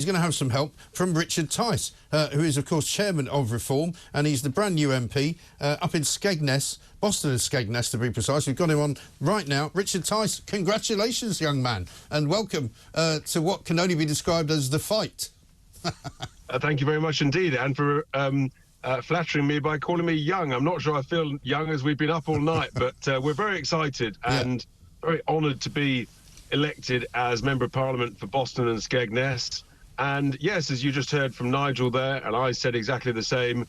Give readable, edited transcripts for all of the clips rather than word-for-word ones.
He's going to have some help from Richard Tice, who is, of course, chairman of Reform, and he's the brand new MP up in Skegness, Boston and Skegness, to be precise. We've got him on right now. Richard Tice, congratulations, young man, and welcome to what can only be described as the fight. Thank you very much indeed, and for flattering me by calling me young. I'm not sure I feel young as we've been up all night, but we're very excited and very honoured to be elected as Member of Parliament for Boston and Skegness. And yes, as you just heard from Nigel there, and I said exactly the same,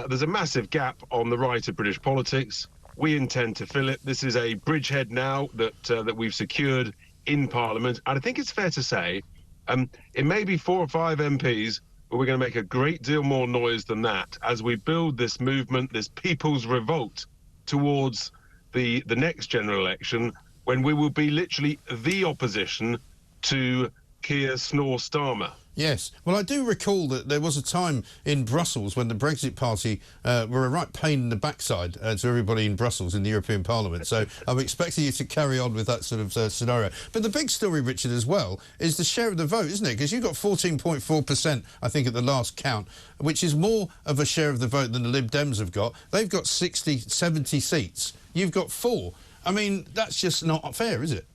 there's a massive gap on the right of British politics. We intend to fill it. This is a bridgehead now that we've secured in Parliament. And I think it's fair to say it may be 4 or 5 MPs, but we're going to make a great deal more noise than that as we build this movement, this people's revolt towards the next general election, when we will be literally the opposition to Keir snore Starmer. Yes. Well, I do recall that there was a time in Brussels when the Brexit Party were a right pain in the backside to everybody in Brussels in the European Parliament. So I'm expecting you to carry on with that sort of scenario. But the big story, Richard, as well, is the share of the vote, isn't it? Because you got 14.4%, I think, at the last count, which is more of a share of the vote than the Lib Dems have got. They've got 60, 70 seats. You've got 4. I mean, that's just not fair, is it?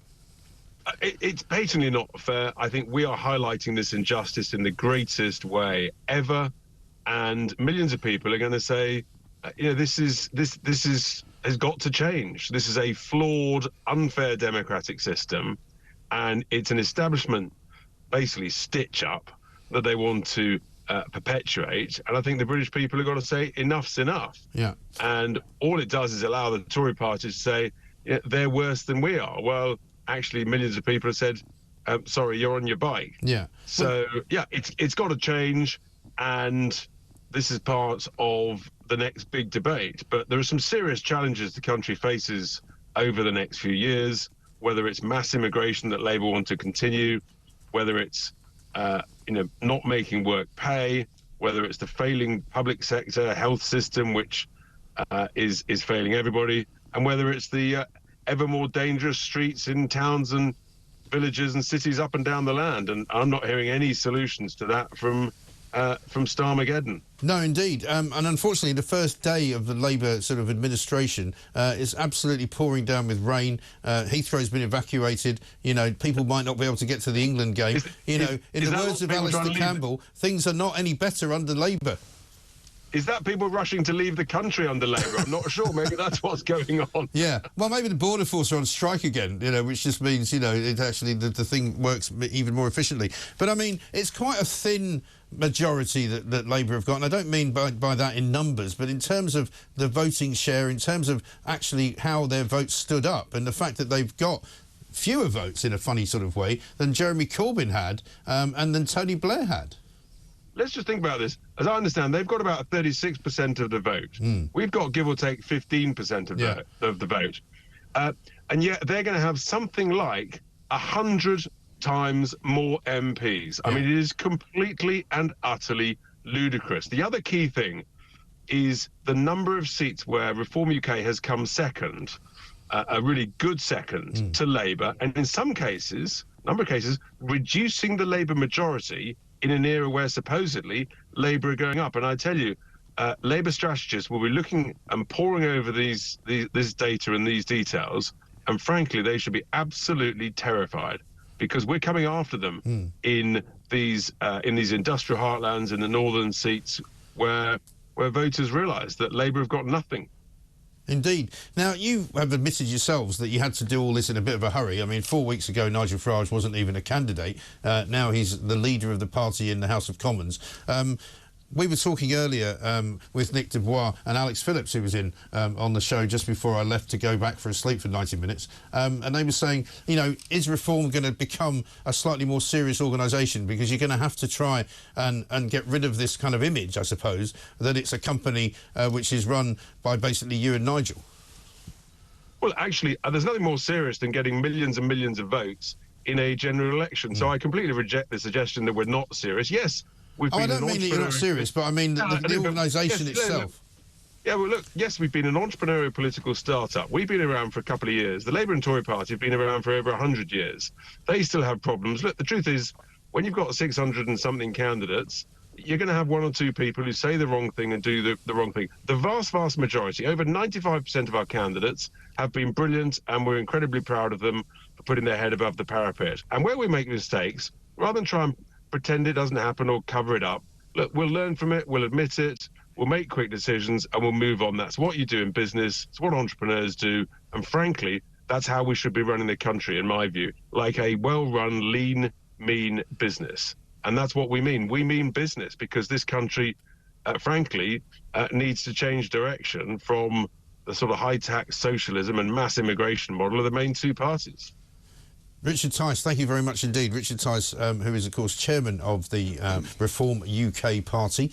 It's patently not fair. I think we are highlighting this injustice in the greatest way ever, and millions of people are going to say, you know, this has got to change. This is a flawed, unfair democratic system, and it's an establishment basically stitch up that they want to perpetuate. And I think the British people have got to say enough's enough. Yeah. And all it does is allow the Tory party to say, yeah, they're worse than we are. Well, actually, millions of people have said, sorry, you're on your bike. Yeah. So, yeah, it's got to change, and this is part of the next big debate. But there are some serious challenges the country faces over the next few years, whether it's mass immigration that Labour want to continue, whether it's, not making work pay, whether it's the failing public sector health system, which is failing everybody, and whether it's the ever more dangerous streets in towns and villages and cities up and down the land. And I'm not hearing any solutions to that from Starmageddon. No, indeed. And unfortunately, the first day of the Labour sort of administration is absolutely pouring down with rain. Heathrow's been evacuated. You know, people might not be able to get to the England game. In the words of Alistair Campbell, things are not any better under Labour. Is that people rushing to leave the country under Labour? I'm not sure. Maybe that's what's going on. Yeah. Well, maybe the Border Force are on strike again, which just means, it actually, the thing works even more efficiently. But, I mean, it's quite a thin majority that Labour have got. And I don't mean by that in numbers, but in terms of the voting share, in terms of actually how their votes stood up and the fact that they've got fewer votes in a funny sort of way than Jeremy Corbyn had and than Tony Blair had. Let's just think about this. As I understand, they've got about 36% of the vote. We've got, give or take, 15% of the vote. And yet they're going to have something like 100 times more MPs. I mean, it is completely and utterly ludicrous. The other key thing is the number of seats where Reform UK has come second, a really good second to Labour, and in some cases, number of cases, reducing the Labour majority in an era where supposedly Labour are going up. And I tell you, Labour strategists will be looking and poring over this data and these details, and frankly, they should be absolutely terrified, because we're coming after them in these industrial heartlands in the northern seats where voters realise that Labour have got nothing. Indeed. Now, you have admitted yourselves that you had to do all this in a bit of a hurry. I mean, 4 weeks ago, Nigel Farage wasn't even a candidate. Now he's the leader of the party in the House of Commons. We were talking earlier with Nick Dubois and Alex Phillips, who was in on the show just before I left to go back for a sleep for 90 minutes. And they were saying, is Reform going to become a slightly more serious organisation? Because you're going to have to try and get rid of this kind of image, I suppose, that it's a company which is run by basically you and Nigel. Well, actually, there's nothing more serious than getting millions and millions of votes in a general election. So I completely reject the suggestion that we're not serious. Yes, I don't mean that you're not serious, but I mean the organisation itself. Yeah, well, look, yes, we've been an entrepreneurial political start-up. We've been around for a couple of years. The Labour and Tory party have been around for over 100 years. They still have problems. Look, the truth is, when you've got 600 and something candidates, you're going to have one or two people who say the wrong thing and do the wrong thing. The vast majority, over 95% of our candidates, have been brilliant, and we're incredibly proud of them for putting their head above the parapet. And where we make mistakes, rather than try and pretend it doesn't happen or cover it up, look, we'll learn from it, we'll admit it, we'll make quick decisions, and we'll move on. That's what you do in business. It's what entrepreneurs do. And frankly, that's how we should be running the country, in my view, like a well-run, lean, mean business. And that's what we mean. We mean business, because this country, frankly, needs to change direction from the sort of high-tax socialism and mass immigration model of the main two parties. Richard Tice, thank you very much indeed. Richard Tice, who is, of course, chairman of the Reform UK Party.